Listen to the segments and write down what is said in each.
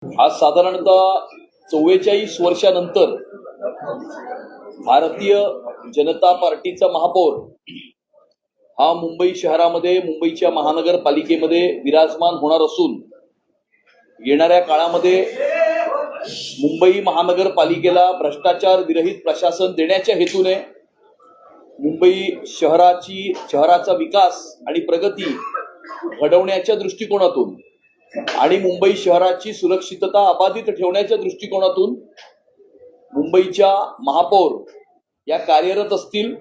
आज साधारणतः 44 वर्षानंतर भारतीय जनता पार्टीचा महापौर हा मुंबई शहरामध्ये मुंबईच्या महानगरपालिकेमध्ये विराजमान होणार असून येणाऱ्या काळामध्ये मुंबई महानगरपालिकेला भ्रष्टाचार विरहित प्रशासन देण्याच्या हेतूने मुंबई शहराचा विकास आणि प्रगती घडवण्याच्या दृष्टिकोनातून आणि मुंबई शहराची सुरक्षितता अबाधित ठेवण्याच्या दृष्टिकोनातून मुंबईच्या महापौर या कार्यरत असतील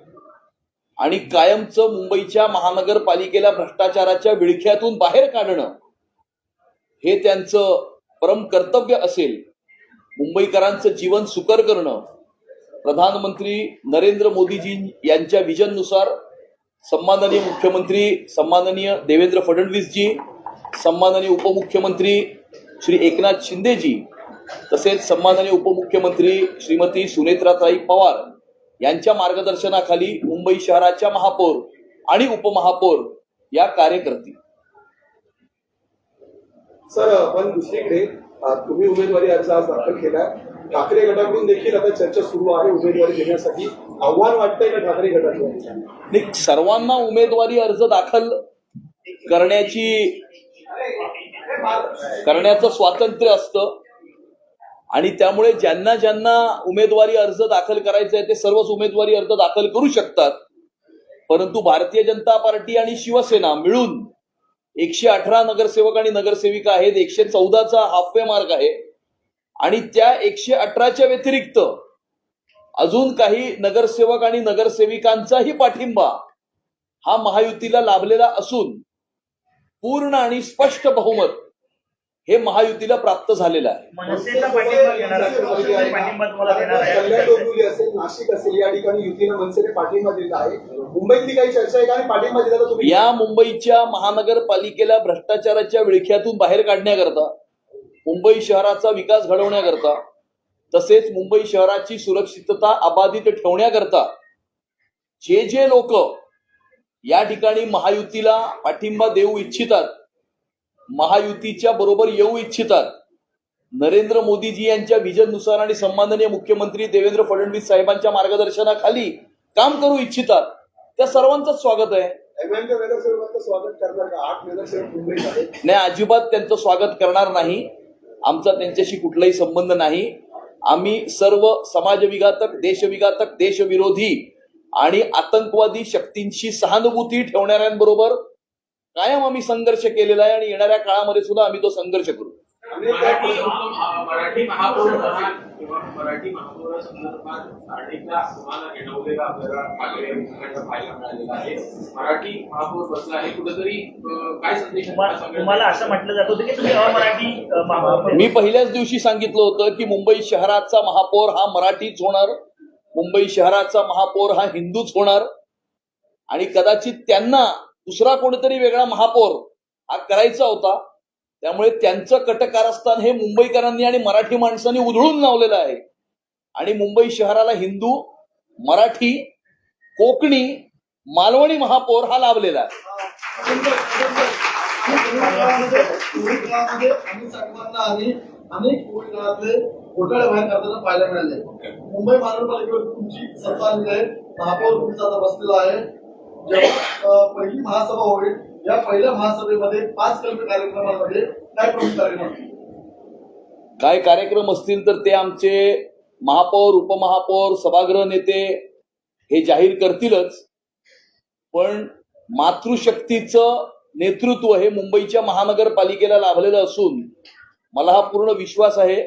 आणि कायमचं मुंबईच्या महानगरपालिकेला भ्रष्टाचाराच्या विळख्यातून बाहेर काढणं हे त्यांचं परम कर्तव्य असेल. मुंबईकरांचं जीवन सुकर करणं प्रधानमंत्री नरेंद्र मोदीजी यांच्या विजननुसार सन्माननीय मुख्यमंत्री सन्माननीय देवेंद्र फडणवीसजी, सन्माननीय उपमुख्यमंत्री श्री एकनाथ शिंदेजी तसेच सन्माननीय उपमुख्यमंत्री श्रीमती सुनेत्राताई पवार यांच्या मार्गदर्शनाखाली मुंबई शहराच्या महापौर आणि उपमहापौर या कार्य करतील. सर, पण दुसरीकडे तुम्ही उमेदवारी अर्ज आज दाखल केला. ठाकरे गटाकडून देखील आता चर्चा सुरू आहे उमेदवारी देण्यासाठी. आव्हान वाटतंय का ठाकरे गटाला? सर्वांना उमेदवारी अर्ज दाखल करण्याचं स्वातंत्र्य असतं आणि त्यामुळे ज्यांना ज्यांना उमेदवारी अर्ज दाखल करायचा आहे ते सर्वच उमेदवारी अर्ज दाखल करू शकतात. परंतु भारतीय जनता पार्टी आणि शिवसेना मिळून 118 नगरसेवक आणि नगरसेविका आहेत. 114चा हाफवे मार्क आहे आणि त्या 118च्या व्यतिरिक्त अजून काही नगरसेवक आणि नगरसेविकांचाही पाठिंबा हा महायुतीला लाभलेला असून पूर्ण आणि स्पष्ट बहुमत हे महायुतीला प्राप्त झालेलं आहे. नाशिक असेल या ठिकाणी युतीनं मनसेने पाठिंबा दिला आहे. मुंबईतली काही चर्चा आहे का आणि पाठिंबा दिला तर तुम्ही? या मुंबईच्या महानगरपालिकेला भ्रष्टाचाराच्या विळख्यातून बाहेर काढण्याकरता, मुंबई शहराचा विकास घडवण्याकरता तसेच मुंबई शहराची सुरक्षितता अबाधित ठेवण्याकरता जे जे लोक या ठिकाणी महायुतीला पाठिंबा देऊ इच्छितात, महायुतीच्या बरोबर येऊ इच्छितात, नरेंद्र मोदीजी यांच्या विजननुसार आणि सन्माननीय मुख्यमंत्री देवेंद्र फडणवीस साहेबांच्या मार्गदर्शनाखाली काम करू इच्छितात त्या सर्वांचं स्वागत आहे. स्वागत करणार का? 8 नगरसेवक मुंबईत आहेत. नाही, अजिबात त्यांचं स्वागत करणार नाही. आमचा त्यांच्याशी कुठलाही संबंध नाही. आम्ही सर्व समाजविघातक, देशविघातक, देशविरोधी आणि आतंकवादी शक्तींशी सहानुभूती ठेवणाऱ्यांबरोबर कायम आम्ही संघर्ष केलेला आहे आणि येणाऱ्या काळामध्ये सुद्धा आम्ही तो संघर्ष करू. मराठी महापौर संदर्भात अनेकदा तुम्हाला घेणवलेला आपल्याला पाहायला मिळालेला आहे. मराठी महापौर बसला आहे कुठेतरी काय संदेश तुम्हाला असं म्हटलं जात होतं की तुम्ही अमराठी महापौर? मी पहिल्याच दिवशी सांगितलं होतं की मुंबई शहराचा महापौर हा मराठीच होणार, मुंबई शहराचा महापौर हा हिंदूच होणार आणि कदाचित त्यांना दुसरा कोणीतरी वेगळा महापौर हा करायचा होता. त्यामुळे त्यांचं कटकारस्थान हे मुंबईकरांनी आणि मराठी माणसांनी उधळून लावलेलं आहे आणि मुंबई शहराला हिंदू, मराठी, कोकणी, मालवणी महापौर हा लाभलेला आहे. अनेक घोटाळे बाहेर करताना पाहायला मिळाले. मुंबई महानगरपालिकेवर तुमची सत्ता आली आहे, महापौर तुमचा आता बसलेला आहे. जेव्हा पहिली महासभा होईल या पहिल्या महासभेमध्ये 5 कार्यक्रमांमध्ये काय प्रमुख कार्यक्रम काय कार्यक्रम असतील तर ते आमचे महापौर, उपमहापौर, सभागृह नेते हे जाहीर करतीलच. पण मातृशक्तीचं नेतृत्व हे मुंबईच्या महानगरपालिकेला लाभलेलं असून मला हा पूर्ण विश्वास आहे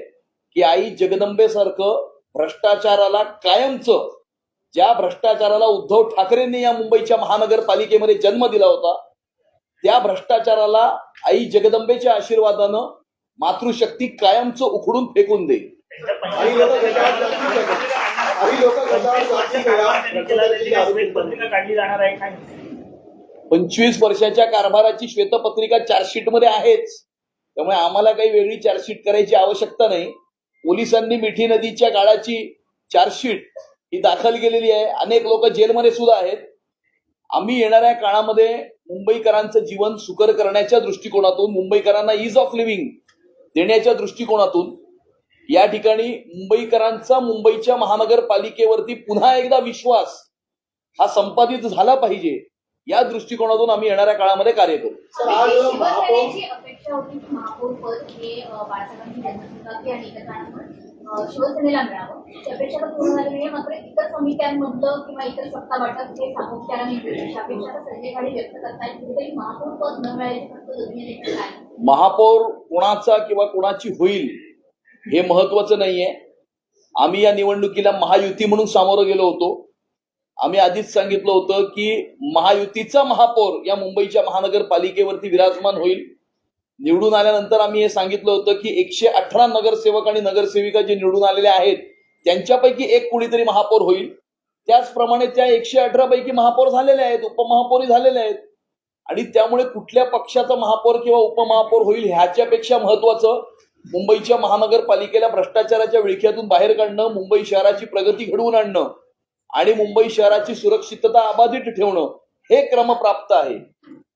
की आई जगदंबेसारखं भ्रष्टाचाराला कायमचं, ज्या भ्रष्टाचाराला उद्धव ठाकरेंनी या मुंबईच्या महानगरपालिकेमध्ये जन्म दिला होता त्या भ्रष्टाचाराला आई जगदंबेच्या आशीर्वादानं मातृशक्ती कायमचं उखडून फेकून देईल. 25 वर्षाच्या कारभाराची श्वेतपत्रिका चार्जशीट मध्ये आहेच, त्यामुळे आम्हाला काही वेगळी चार्जशीट करायची आवश्यकता नाही. पोलिसांनी मिठी नदीच्या काळाची चार्जशीट ही दाखल केलेली आहे. अनेक लोक जेलमध्ये सुद्धा आहेत. आम्ही येणाऱ्या काळामध्ये मुंबईकरांचं जीवन सुकर करण्याच्या दृष्टिकोनातून, मुंबईकरांना ईज ऑफ लिव्हिंग देण्याच्या दृष्टिकोनातून या ठिकाणी मुंबईकरांचा मुंबईच्या महानगरपालिकेवरती पुन्हा एकदा विश्वास हा संपादित झाला पाहिजे या दृष्टिकोनातून आम्ही येणाऱ्या काळामध्ये कार्य करू. सर, आज महापौर शिवसेनेची अपेक्षा होती की महापौर पद हे बाळासाहेबांची जनसंघाती आणि एकत्र शिवसेनेला मिळावं. ती अपेक्षा तर पूर्ण झाली नाही, मात्र इतर समित्यांमधलं किंवा इतर सत्ता वाटप हे सातत्याने मिळते. अशी अपेक्षा तर संजय गाडी व्यक्त करतायत. कुठेतरी महापौर पद न मिळायचे फक्त दोन्ही काय महापौर कोणाचा किंवा कोणाची होईल हे महत्वाचं नाहीये. आम्ही या निवडणुकीला महायुती म्हणून सामोरं गेलो होतो. आम्ही आधीच सांगितलं होतं की महायुतीचा महापौर या मुंबईच्या महानगरपालिकेवरती विराजमान होईल. निवडून आल्यानंतर आम्ही हे सांगितलं होतं की 118 नगरसेवक आणि नगरसेविका जे निवडून आलेले आहेत त्यांच्यापैकी एक कुणीतरी महापौर होईल. त्याचप्रमाणे त्या 118 पैकी महापौर झालेले आहेत, उपमहापौरही झालेले आहेत. आणि त्यामुळे कुठल्या पक्षाचा महापौर किंवा उपमहापौर होईल ह्याच्यापेक्षा महत्वाचं मुंबईच्या महानगरपालिकेला भ्रष्टाचाराच्या विळख्यातून बाहेर काढणं, मुंबई शहराची प्रगती घडवून आणणं आणि मुंबई शहराची सुरक्षितता अबाधित ठेवणं हे क्रमप्राप्त आहे.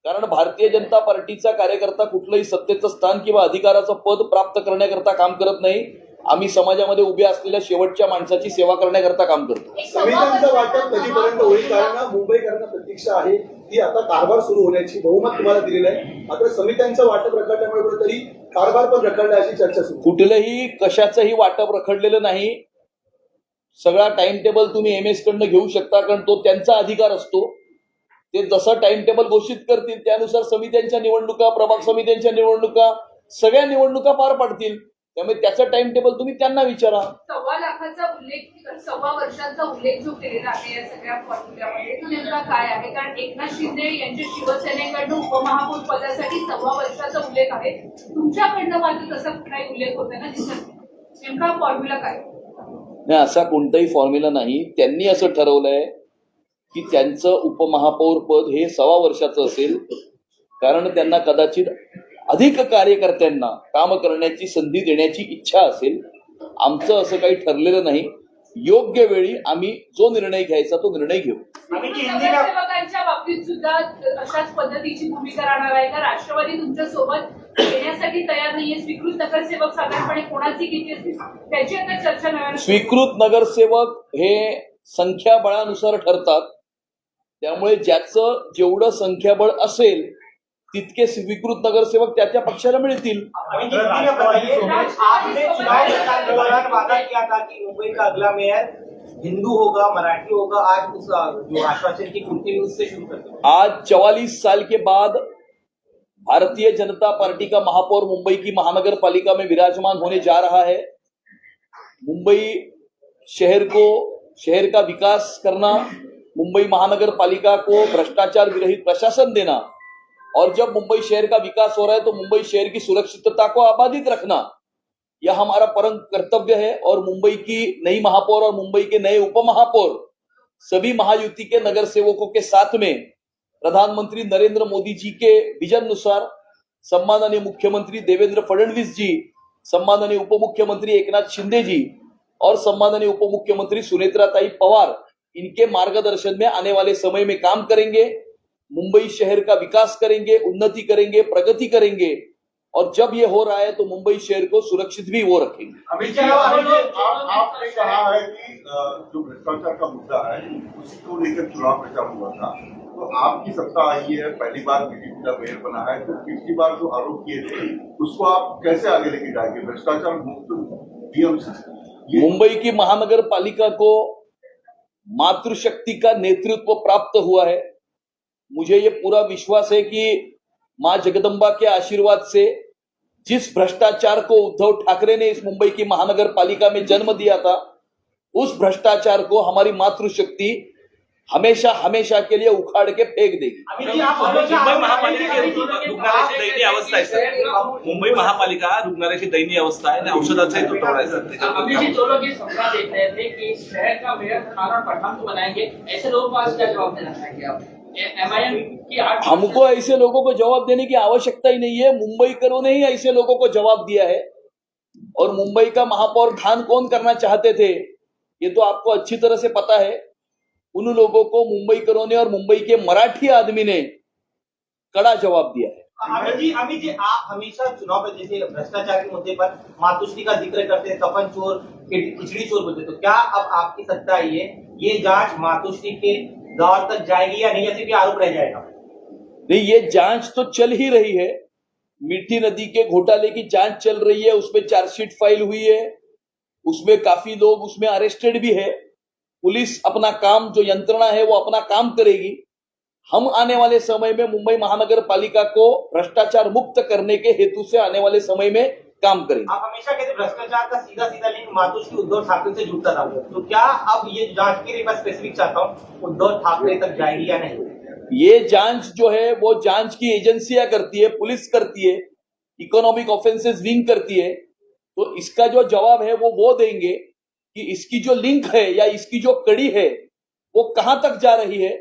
कारण भारतीय जनता पार्टीचा कार्यकर्ता कुठलंही सत्तेचं स्थान किंवा अधिकाराचं पद प्राप्त करण्याकरता काम करत नाही. आम्ही समाजामध्ये उभ्या असलेल्या शेवटच्या माणसाची सेवा करण्याकरता काम करतो. समित्यांचं वाटप कधीपर्यंत होईल? कारण मुंबईकरांना प्रतीक्षा आहे की आता कारभार सुरू होण्याची बहुमत तुम्हाला दिलेलं आहे. मात्र समित्यांचं वाटप रखडल्यामुळे कुठेतरी कारभार पण रखडला अशी चर्चा सुरू. कुठलंही कशाचंही वाटप रखडलेलं नाही. सगळा टाइम टेबल तुम्ही एमएस कडनं घेऊ शकता, कारण तो त्यांचा अधिकार असतो. ते जसं टाइम टेबल घोषित करतील त्यानुसार समित्यांच्या निवडणुका, प्रभाग समित्यांच्या निवडणुका, सगळ्या निवडणुका पार पाडतील. त्यामुळे त्याचं टाइम टेबल तुम्ही त्यांना विचारा. 1.25 लाखाचा उल्लेख, 1.25 वर्षाचा उल्लेख जो केलेला आहे या सगळ्या फॉर्म्युल्यामध्ये तो नेमका काय आहे? कारण एकनाथ शिंदे यांच्या शिवसेनेकडनं उपमहापौर पदासाठी 1.25 वर्षाचा उल्लेख आहे. तुमच्याकडनं मात्र तसा कुठलाही उल्लेख होता ना दिसत नाही. नेमका फॉर्म्युला काय? नाही, असा कोणताही फॉर्म्युला नाही. त्यांनी असं ठरवलंय की त्यांचं उपमहापौर पद हे 1.25 वर्षाचं असेल, कारण त्यांना कदाचित अधिक कार्यकर्त्यांना काम करण्याची संधी देण्याची इच्छा असेल. आमचं असं काही ठरलेलं नाही. योग्य वेळी आम्ही जो निर्णय घ्यायचा तो निर्णय घेऊ. नगरसेवकांच्या बाबतीत सुद्धा अशाच पद्धतीची भूमिका राहणार आहे का? राष्ट्रवादी तुमच्या सोबत येण्यासाठी तयार नाहीये. स्वीकृत नगरसेवक साधारणपणे कोणाची किती असतील त्याची आता चर्चा नव्याने. स्वीकृत नगरसेवक हे संख्याबळानुसार ठरतात. त्यामुळे ज्याचं जेवढं संख्याबळ असेल तितके स्वीकृत नगरसेवक त्या पक्षाला मिळतील. आपने चुनाव के दौरान वादा किया था कि मुंबई का अगला मेयर हिंदू होगा, मराठी होगा. आज उस जो आश्वासन की पूर्ति उससे शुरू करते हैं. आज 44 साल के बाद भारतीय जनता पार्टी का महापौर मुंबई की महानगरपालिका में विराजमान होने जा रहा है. मुंबई शहर का विकास करना, मुंबई महानगरपालिका को भ्रष्टाचार विरहित प्रशासन देना, और जब मुंबई शहर का विकास हो रहा है तो मुंबई शहर की सुरक्षितता को आबादित रखना यह हमारा परम कर्तव्य है. और मुंबई की नई महापौर और मुंबई के नए उपमहापौर सभी महायुति के नगर सेवकों के साथ में प्रधानमंत्री नरेंद्र मोदी जी के विजन अनुसार सम्माननीय मुख्यमंत्री देवेंद्र फडणवीस जी, सम्माननीय उपमुख्यमंत्री एकनाथ शिंदे जी और सम्माननीय उपमुख्यमंत्री सुनेत्राताई पवार, इनके मार्गदर्शन में आने वाले समय में काम करेंगे. मुंबई शहर का विकास करेंगे, उन्नति करेंगे, प्रगति करेंगे. और जब ये हो रहा है तो मुंबई शहर को सुरक्षित भी वो रखेंगे. अमित जी, आपने कहा है कि जो भ्रष्टाचार का मुद्दा है उसको लेकर चुनाव प्रचार हुआ था, तो आपकी सत्ता आई है, पहली बार बीजेपी का मेयर बना है, तो पिछली बार जो आरोप किए थे उसको आप कैसे आगे लेके जाएंगे? भ्रष्टाचार मुक्त डीएम मुंबई की महानगरपालिका को मातृशक्ति का नेतृत्व प्राप्त हुआ है. मुझे ये पूरा विश्वास है कि मां जगदम्बा के आशीर्वाद से जिस भ्रष्टाचार को उद्धव ठाकरे ने इस मुंबई की महानगरपालिका में जन्म दिया था, उस भ्रष्टाचार को हमारी मातृशक्ति हमेशा हमेशा के लिए उखाड़ के फेंक देगी. मुंबई महापालिकेची दयनीय अवस्था आहे सर. मुंबई महापालिका रुग्णालयाची दयनीय अवस्था आहे आणि औषधाचाही तुटवडा आहे सर. जो लोग ये सपना देख रहे थे कि शहर का मेयर खाना पठान को बनाएंगे, ऐसे लोगों को आज क्या जवाब देना चाहेंगे आप? एमआईएम की हमको ऐसे लोगों को जवाब देने की आवश्यकता ही नहीं है. मुंबईकरों ने ही ऐसे लोगों को जवाब दिया है. और मुंबई का महापौर खान कौन करना चाहते थे ये तो आपको अच्छी तरह से पता है. उन लोगों को मुंबईकरों ने और मुंबई के मराठी आदमी ने कड़ा जवाब दिया है. अमित जी, आप हमेशा चुनाव में जैसे भ्रष्टाचार के मुद्दे पर मातोश्री का जिक्र करते हैं, कफन चोर, खिचड़ी चोर बोलते हैं, तो क्या अब आपकी सत्ता आई है, ये जांच मातोश्री के दौर तक जाएगी या नहीं, या सिर्फ ये आरोप रह जाएगा? नहीं, ये जांच तो चल ही रही है। मीठी नदी के घोटाले की जांच चल रही है, उसमें चार्जशीट फाइल हुई है, उसमें काफी लोग उसमें अरेस्टेड भी है। पुलिस अपना काम, जो यंत्रणा है वो अपना काम करेगी। हम आने वाले समय में मुंबई महानगर पालिका को भ्रष्टाचार मुक्त करने के हेतु से आने वाले समय में काम करेंगे। आप हमेशा कहते हैं भ्रष्टाचार का सीधा सीधा लिंक मातोश्री उद्धव ठाकरे से जुड़ता था, तो क्या अब ये जांच के लिए मैं स्पेसिफिक चाहता हूँ, उद्धव ठाकरे तक जाएगी या नहीं? ये जांच जो है वो जांच की एजेंसियां करती है, पुलिस करती है, इकोनॉमिक ऑफेंसेस विंग करती है। तो इसका जो जवाब है वो देंगे कि इसकी जो लिंक है या इसकी जो कड़ी है वो कहां तक जा रही है,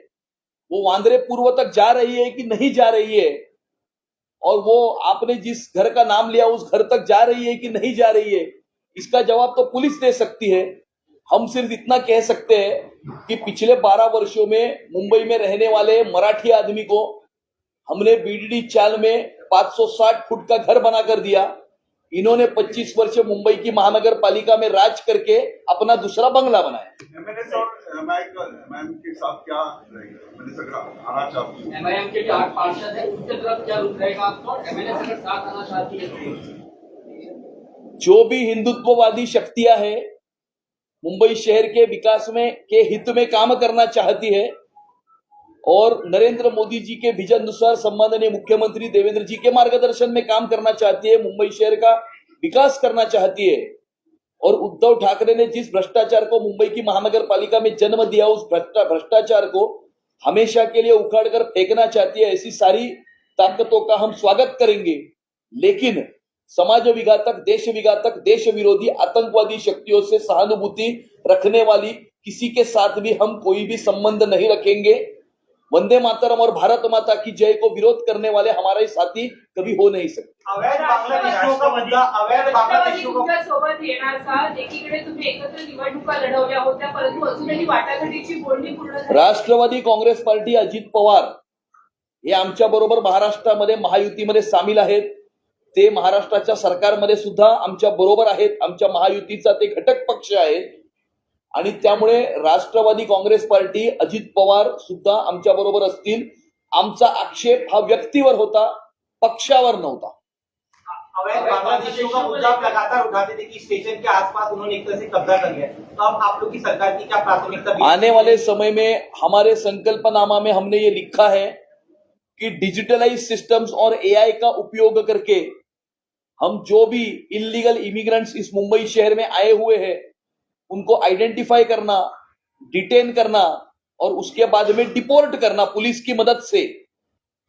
वो वांद्रे पूर्व तक जा रही है कि नहीं जा रही है, और वो आपने जिस घर का नाम लिया उस घर तक जा रही है कि नहीं जा रही है, इसका जवाब तो पुलिस दे सकती है। हम सिर्फ इतना कह सकते हैं कि पिछले 12 वर्षों में मुंबई में रहने वाले मराठी आदमी को हमने बीडीडी चाल में 560 फुट का घर बना कर दिया। इन्होंने 25 वर्ष मुंबई की महानगर पालिका में राज करके अपना दूसरा बंगला बनाया। एमएनएस और एमआईएम के साथ क्या रहेगा? मैंने सर आना चाहती हूँ। एमआईएम के जो 8 पार्षद है उसके तरफ क्या रुख रहेगा आपको, और एमएनएस अगर साथ आना चाहती है तो? जो भी हिंदुत्ववादी शक्तियां हैं मुंबई शहर के विकास में के हित में काम करना चाहती है और नरेंद्र मोदी जी के विजन अनुसार सम्माननीय मुख्यमंत्री देवेंद्र जी के मार्गदर्शन में काम करना चाहती है, मुंबई शहर का विकास करना चाहती है, और उद्धव ठाकरे ने जिस भ्रष्टाचार को मुंबई की महानगर पालिका में जन्म दिया उस भ्रष्टाचार को हमेशा के लिए उखाड़ कर फेंकना चाहती है, ऐसी सारी ताकतों का हम स्वागत करेंगे। लेकिन समाज विघातक, देश विघातक, देश विरोधी आतंकवादी शक्तियों से सहानुभूति रखने वाली किसी के साथ भी हम कोई भी संबंध नहीं रखेंगे। वंदे मातरम और भारत माता की जय को विरोध करने वाले हमारे साथी कभी हो नहीं सकते। अवैध बांगलादेशियों का मुद्दा, अवैध बांगलादेशियों का तुमच्या सोबत येणार का? एकीकडे तुम्ही एकत्र निवडणुका लढवल्या होत्या, परंतु अजूनही वाटाघाटीची बोलणी पूर्ण झाली. राष्ट्रवादी काँग्रेस पार्टी, अजित पवार हे आमच्या बरोबर महाराष्ट्रामध्ये महायुतीमध्ये सामील आहेत। ते महाराष्ट्राच्या सरकारमध्ये सुद्धा आमच्या बरोबर आहेत, आमच्या महायुतीचा ते घटक पक्ष आहेत, आणि त्यामुळे राष्ट्रवादी काँग्रेस पार्टी, अजित पवार सुद्धा आमच्या बरोबर असतील। आमचा आक्षेप हा व्यक्तीवर होता, पक्षावर नव्हता। अवैध बांग्लादेशियों का मुद्दा आप लगातार उठाते थे कि स्टेशन के आसपास उन्होंने एक तरह से कब्जा कर लिया, तो अब आप लोग की सरकार की क्या प्राथमिकता? आने वाले समय में हमारे संकल्पनामा में हमने ये लिखा है कि डिजिटलाइज सिस्टम्स और एआई का उपयोग करके हम जो भी इलीगल इमिग्रेंट्स इस मुंबई शहर में आए हुए हैं उनको आइडेंटिफाई करना, डिटेन करना और उसके बाद में डिपोर्ट करना पुलिस की मदद से,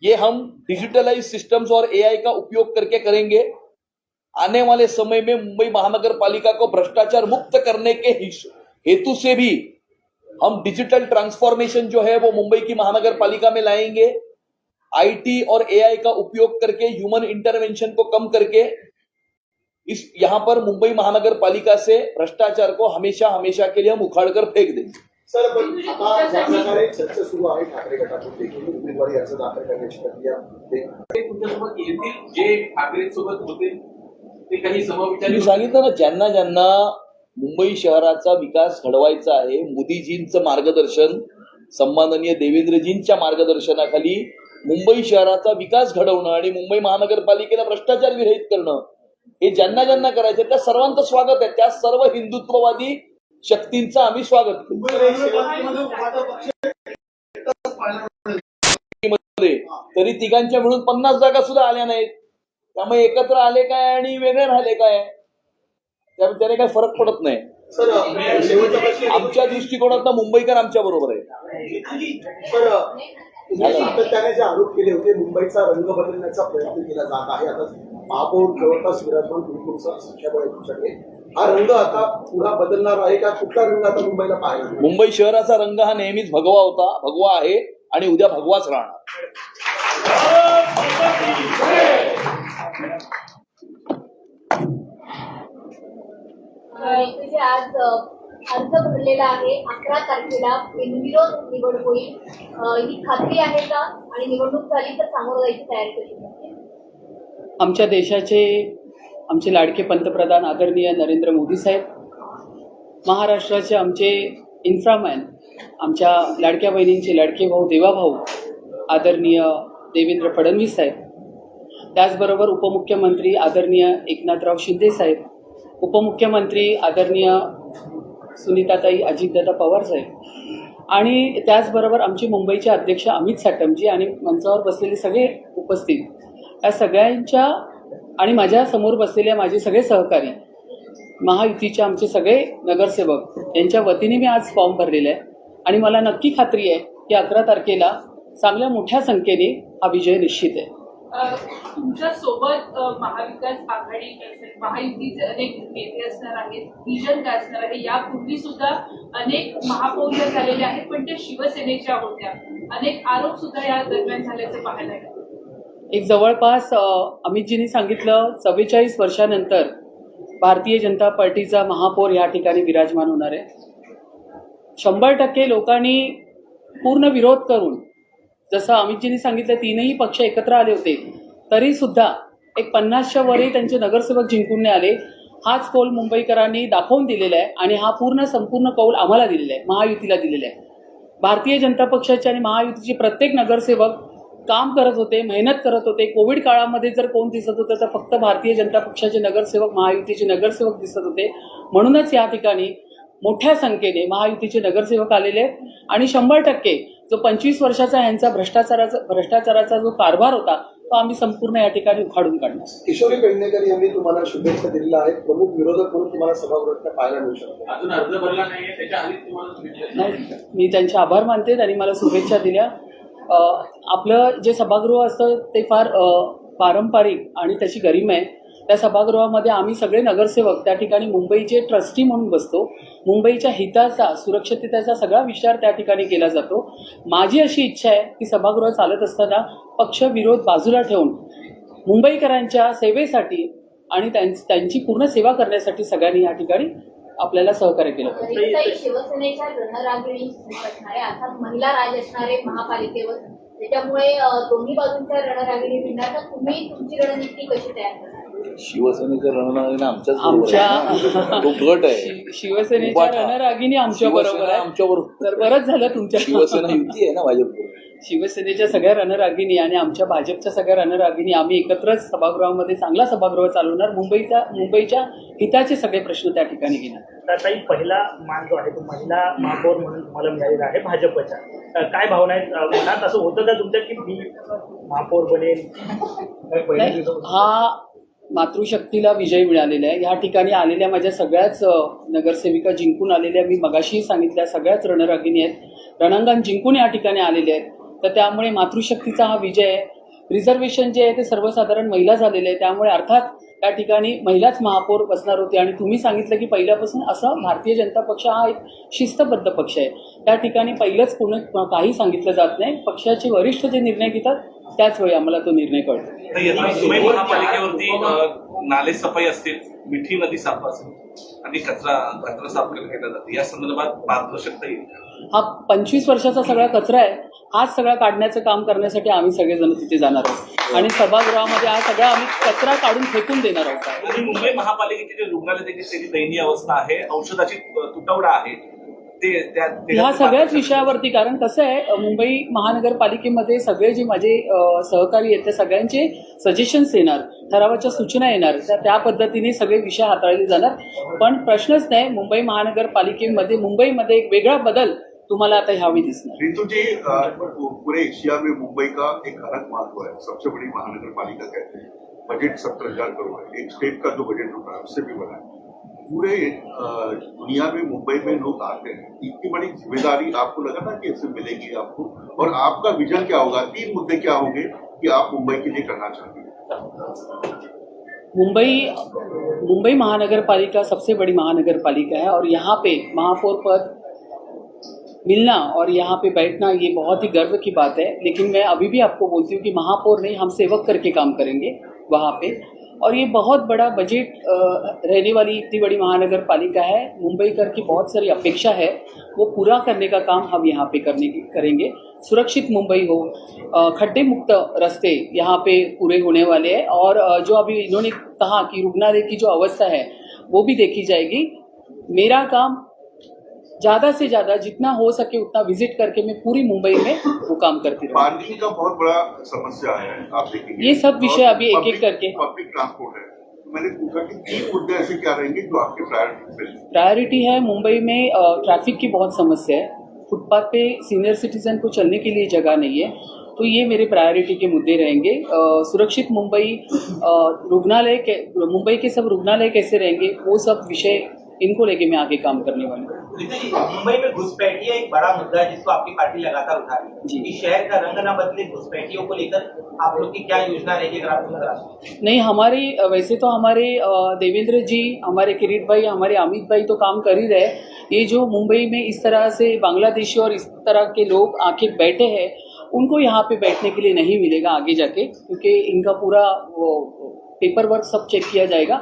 ये हम डिजिटलाइज सिस्टम्स और एआई का उपयोग करके करेंगे। आने वाले समय में मुंबई महानगर पालिका को भ्रष्टाचार मुक्त करने के हेतु से भी हम डिजिटल ट्रांसफॉर्मेशन जो है वो मुंबई की महानगर पालिका में लाएंगे। आईटी और एआई का उपयोग करके, ह्यूमन इंटरवेंशन को कम करके इस यहाँ पर मुंबई महानगर पालिका से भ्रष्टाचार को हमेशा हमेशा के लिए हम उखाड़ कर फेक देंगे। सर, पण आता ज्या प्रकारे चर्चा सुरू आहे ठाकरे गटातून देखील उमेदवारी अर्ज दाखल करण्याची प्रक्रिया तुमच्यासोबत येतील जे ठाकरे सोबत होते ते काही समविचारी मी सांगितलं ना, ज्यांना ज्यांना मुंबई शहराचा विकास घडवायचा आहे, मोदीजींचं मार्गदर्शन, सन्माननीय देवेंद्रजींच्या मार्गदर्शनाखाली मुंबई शहराचा विकास घडवणं आणि मुंबई महानगरपालिकेला भ्रष्टाचार विरहित करणं, हे ज्यांना ज्यांना करायचं त्या सर्वांचं स्वागत आहे। त्या सर्व हिंदुत्ववादी शक्तींचं आम्ही स्वागत करतो। तरी तिघांच्या मिळून 50 जागा सुद्धा आल्या नाहीत, त्यामुळे एकत्र आले काय आणि वेगळे राहिले काय त्याने काही फरक पडत नाही। सर, शेवटचा प्रश्न आमच्या दृष्टिकोनात मुंबईकर आमच्या बरोबर आहे। सर, तुम्ही सातत्याने जे आरोप केले होते मुंबईचा रंग बदलण्याचा प्रयत्न केला जात आहे, आता महापौर जवळपास विराजमान गुरुकुलचा संख्याबळ आहे तुमच्याकडे, हा रंग आता पुन्हा बदलणार आहे का? कुठला रंग आता मुंबईला पाहायला? मुंबई शहराचा रंग हा नेहमीच भगवा होता, भगवा आहे आणि उद्या भगवाच राहणार। म्हणजे आज अर्ज भरलेला आहे, 11 तारखेला बिनविरोध निवड होईल, ही खात्री आहे का? आणि निवडणूक झाली तर सामोरं जायची तयारी कशी? आमच्या देशाचे आमचे लाडके पंतप्रधान आदरणीय नरेंद्र मोदी साहेब, महाराष्ट्राचे आमचे इन्फ्रामॅन, आमच्या लाडक्या बहिणींचे लाडके भाऊ देवाभाऊ आदरणीय देवेंद्र फडणवीस साहेब, त्याचबरोबर उपमुख्यमंत्री आदरणीय एकनाथराव शिंदे साहेब, उपमुख्यमंत्री आदरणीय सुनीताताई अजितदादा पवार साहेब आणि त्याचबरोबर आमचे मुंबईचे अध्यक्ष अमित साटमजी आणि मंचावर बसलेले सगळे उपस्थित, या सगळ्यांच्या आणि माझ्या समोर बसलेल्या माझे सगळे सहकारी, महायुतीचे आमचे सगळे नगरसेवक यांच्या वतीने मी आज फॉर्म भरलेला आहे आणि मला नक्की खात्री आहे की 11 तारखेला चांगल्या मोठ्या संख्येने हा विजय निश्चित आहे. तुमच्या सोबत महाविकास आघाडी असेल, महायुतीचे अनेक नेते असणार आहेत, विजन काय असणार आहे? यापूर्वी सुद्धा अनेक महापौर झालेले आहेत, पण त्या शिवसेनेच्या होत्या. अनेक आरोप सुद्धा या दरम्यान झाल्याचं पाहायला मिळालं. एक जवळपास अमितजींनी सांगितलं 44 वर्षानंतर भारतीय जनता पार्टीचा महापौर या ठिकाणी विराजमान होणार आहे. 100% लोकांनी पूर्ण विरोध करून, जसं अमितजींनी सांगितलं 3ही पक्ष एकत्र आले होते, तरी सुद्धा एक 50च्या वरही त्यांचे नगरसेवक जिंकून नाही आले. हाच कौल मुंबईकरांनी दाखवून दिलेला आहे आणि हा संपूर्ण कौल आम्हाला दिलेला आहे, महायुतीला दिलेला आहे. भारतीय जनता पक्षाचे आणि महायुतीचे प्रत्येक नगरसेवक काम करत होते, मेहनत करत होते. कोविड काळामध्ये जर कोण दिसत होतं तर फक्त भारतीय जनता पक्षाचे नगरसेवक, महायुतीचे नगरसेवक दिसत होते. म्हणूनच या ठिकाणी मोठ्या संख्येने महायुतीचे नगरसेवक आलेले आहेत आणि 100% जो 25 वर्षाचा यांचा भ्रष्टाचाराचा जो कारभार होता तो आम्ही संपूर्ण या ठिकाणी उखाडून काढणार. किशोरी पेडणेकर यांनी तुम्हाला शुभेच्छा दिलेल्या आहेत. प्रमुख विरोधक म्हणून तुम्हाला सभागृहात पाहायला मिळू शकतो. अजून अर्ज भरला नाहीये, त्याच्या आधी तुम्हाला शुभेच्छा. नाही, मी त्यांचे आभार मानते. त्यांनी मला शुभेच्छा दिल्या. आपलं जे सभागृह असतं ते फार पारंपरिक आणि त्याची गरिमा आहे. त्या सभागृहामध्ये आम्ही सगळे नगरसेवक त्या ठिकाणी मुंबईचे ट्रस्टी म्हणून बसतो. मुंबईच्या हिताचा, सुरक्षिततेचा सगळा विचार त्या ठिकाणी केला जातो. माझी अशी इच्छा आहे की सभागृह चालत असताना पक्ष विरोध बाजूला ठेवून मुंबईकरांच्या सेवेसाठी आणि त्यांची पूर्ण सेवा करण्यासाठी सगळ्यांनी या ठिकाणी आपल्याला सहकार्य केलं पाहिजे. शिवसेनेच्या रणरागिणी असणार आहे, अर्थात महिला राज असणार आहे महापालिकेवर, त्याच्यामुळे दोन्ही बाजूंच्या रणरागिणी भिडणार. तर तुम्ही तुमची रणनीती कशी तयार करणार? शिवसेनेच्या रणरागिणी आमच्या तो गट आहे. शिवसेनेच्या रणरागिणी आमच्या बरोबर आहे. आमच्याबरोबर तर बरंच झालं तुमच्या शिवसेना युती आहे ना भाजपबरोबर. शिवसेनेच्या सगळ्या रणरागिणी आणि आमच्या भाजपच्या सगळ्या रणरागिणी आम्ही एकत्रच सभागृहामध्ये चांगला सभागृह चालवणार. मुंबईच्या हिताचे सगळे प्रश्न त्या ठिकाणी घेणार. तर ताई, पहिला मान जो आहे तो महिला महापौर म्हणून तुम्हाला मिळालेला आहे भाजपच्या. काय भावना आहेत मनात? असं होतं का तुमच्या की मी महापौर बनेल? हा मातृशक्तीला विजय मिळालेला आहे. या ठिकाणी आलेल्या माझ्या सगळ्याच नगरसेविका जिंकून आलेल्या, मी मगाशीही सांगितल्या, सगळ्याच रणरागिणी आहेत. रणांगण जिंकून या ठिकाणी आलेले आहेत. तर त्यामुळे मातृशक्तीचा हा विजय आहे. रिझर्वेशन जे आहे ते सर्वसाधारण महिला झालेले आहे. त्यामुळे अर्थात त्या ठिकाणी महिलाच महापौर बसणार होते. आणि तुम्ही सांगितलं की पहिल्यापासून असं भारतीय जनता पक्ष हा एक शिस्तबद्ध पक्ष आहे. त्या ठिकाणी पहिलंच कोणी काही सांगितलं जात नाही. पक्षाचे वरिष्ठ जे निर्णय घेतात त्याच वेळी आम्हाला तो निर्णय कळतो. मुंबई महापालिकेवरती नाले सफाई असतील, मिठी नदी साफ असेल आणि कचरा साफ केला जाते, या संदर्भात पारदर्शकता येईल. हा 25 वर्षाचा सगळा कचरा आहे. हाच सगळा काढण्याचं काम करण्यासाठी आम्ही सगळेजण तिथे जाणार आहोत आणि सभागृहामध्ये हा सगळा आम्ही कचरा काढून फेकून देणार आहोत. आणि मुंबई महापालिकेचे जे रुग्णालय त्याची दयनीय अवस्था आहे, औषधाची तुटवडा आहे, ह्या सगळ्याच विषयावरती, कारण कसं आहे मुंबई महानगरपालिकेमध्ये सगळे जे माझे सहकारी आहेत त्या सगळ्यांचे सजेशन्स येणार, ठरावाच्या सूचना येणार, त्या पद्धतीने सगळे विषय हाताळले जाणार. पण प्रश्नच नाही, मुंबईमध्ये एक वेगळा बदल तुम्हाला आता ह्यावेळी दिसणार. रितु जी, पूरे एशिया में मुंबई का एक अलग महत्व है. सबसे बड़ी महानगर पालिका कहते हैं. बजट 17,000 करोड़ है. एक स्टेट का जो बजट होता है उससे भी बड़ा है. पूरे दुनिया में मुंबई में लोग आते हैं. इतनी बड़ी जिम्मेदारी आपको लगा था कि इससे मिलेगी आपको, और आपका विजन क्या होगा? 3 मुद्दे क्या होंगे कि आप मुंबई के लिए करना चाहते हैं? मुंबई महानगरपालिका सबसे बड़ी महानगरपालिका है और यहाँ पे महापौर पद मिलना और यहाँ पे बैठना ये बहुत ही गर्व की बात है. लेकिन मैं अभी भी आपको बोलती हूँ कि महापौर नहीं, हम सेवक करके काम करेंगे वहाँ पे. और ये बहुत बड़ा बजट रहने वाली इतनी बड़ी महानगर पालिका है। मुंबईकर की बहुत सारी अपेक्षा है, वो पूरा करने का काम हम यहाँ पे करेंगे। सुरक्षित मुंबई हो, खड्डे मुक्त रास्ते यहाँ पे पूरे होने वाले हैं, और जो अभी इन्होंने कहा कि रुग्णालय की जो अवस्था है वो भी देखी जाएगी। मेरा काम ज़्यादा से ज़्यादा जितना हो सके उतना विजिट करके मैं पूरी मुंबई में वो काम करती रहूँ। पार्किंग का बहुत बड़ा समस्या है, आप देखेंगे ये सब विषय अभी एक एक करके पब्लिक ट्रांसपोर्ट है। तो मैंने पूछा कि 3 मुद्दे ऐसे क्या रहेंगे जो आपके प्रायोरिटी है। मुंबई में ट्रैफिक की बहुत समस्या है, फुटपाथ पे सीनियर सिटीजन को चलने के लिए जगह नहीं है, तो ये मेरे प्रायोरिटी के मुद्दे रहेंगे। सुरक्षित मुंबई, मुंबई के सब रुग्णालय कैसे रहेंगे, वो सब विषय इनको लेके मैं आगे काम करने वाली हूँ। मुंबई में घुसपैठिया एक बड़ा मुद्दा है जिसको आपकी पार्टी लगातार उठा रही है कि शहर का रंग न बदले, घुसपैठियों को लेकर आप लोग की क्या योजना रहेगी अगर आप नहीं, हमारी वैसे तो हमारे देवेंद्र जी, हमारे किरीट भाई, हमारे अमित भाई तो काम कर ही रहे। ये जो मुंबई में इस तरह से बांग्लादेशी और इस तरह के लोग आके बैठे हैं, उनको यहाँ पे बैठने के लिए नहीं मिलेगा आगे जाके, क्योंकि इनका पूरा पेपर वर्क सब चेक किया जाएगा।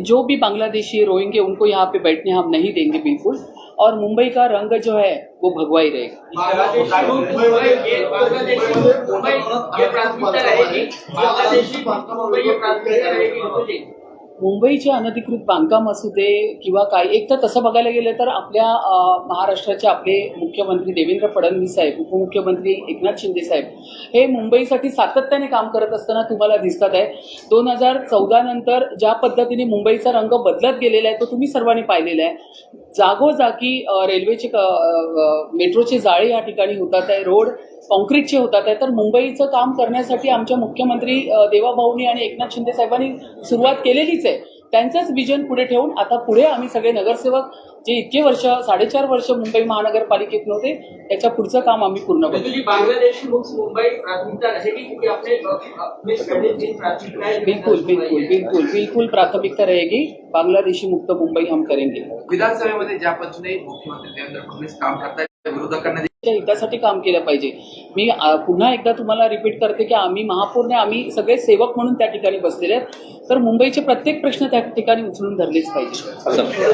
जो भी बांग्लादेशी रोएंगे उनको यहाँ पे बैठने हम नहीं देंगे बिल्कुल, और मुंबई का रंग जो है वो भगवा ही रहेगा। मुंबईचे अनधिकृत बांधकाम असू दे किंवा काय, एक तर तसं बघायला गेलं तर आपल्या महाराष्ट्राचे आपले मुख्यमंत्री देवेंद्र फडणवीस साहेब, उपमुख्यमंत्री एकनाथ शिंदे साहेब हे मुंबईसाठी सातत्याने काम करत असताना तुम्हाला दिसतात आहे। 2014 नंतर ज्या पद्धतीने मुंबईचा रंग बदलत गेलेला आहे तो तुम्ही सर्वांनी पाहिलेला आहे। जागोजागी रेल्वेचे मेट्रोचे जाळे या ठिकाणी होतात आहे, रोड कॉन्क्रीटचे होतात आहे। तर मुंबईचं काम करण्यासाठी आमच्या मुख्यमंत्री देवाभाऊनी आणि एकनाथ शिंदे साहेबांनी सुरुवात केलेलीच आहे। त्यांचंच विजन पुढे ठेवून आता पुढे आम्ही सगळे नगरसेवक जे इतके वर्ष 4.5 वर्ष मुंबई महानगरपालिकेत नव्हते, त्याच्या पुढचं काम आम्ही पूर्ण करू। बांग्लादेश मुंबई प्राथमिकता रहेगी क्योंकि अपने बिल्कुल बिल्कुल बिल्कुल बिल्कुल प्राथमिकता रहेगी। बांग्लादेशी मुक्त मुंबई हम करेंगे। विधानसभेमध्ये ज्या पद्धतीने मुख्यमंत्री देवेंद्र फडणवीस काम करतायत, विरोधकांना हितासाठी काम केलं पाहिजे। मी पुन्हा एकदा तुम्हाला रिपीट करते की आम्ही महापौरने आम्ही सगळे सेवक म्हणून त्या ठिकाणी बसलेले आहेत, तर मुंबईचे प्रत्येक प्रश्न त्या ठिकाणी उचलून धरलेच पाहिजे।